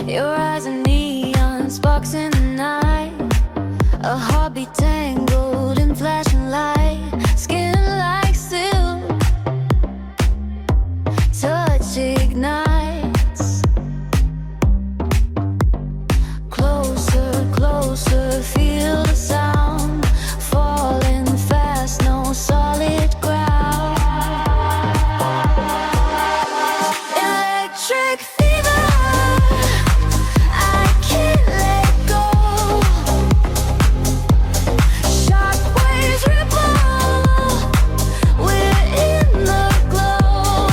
Your eyes are neon sparks in the night, a heartbeat tangled in flashing light, skin like silk, touch ignites. Closer, closer, feel the sound, falling fast, no solid ground. Electric fever, I can't let go. Shockwaves ripple, we're in the glow.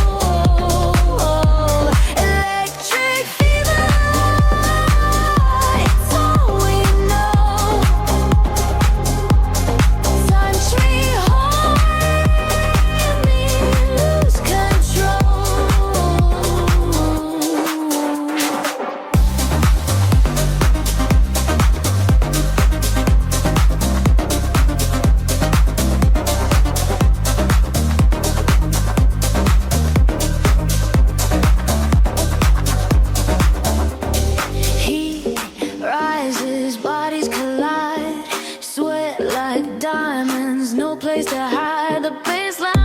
Electric fever, it's all we know. Touch me, hold me, lose control. Heat rises, bodies collide, sweat like diamonds, no place to hide. The baseline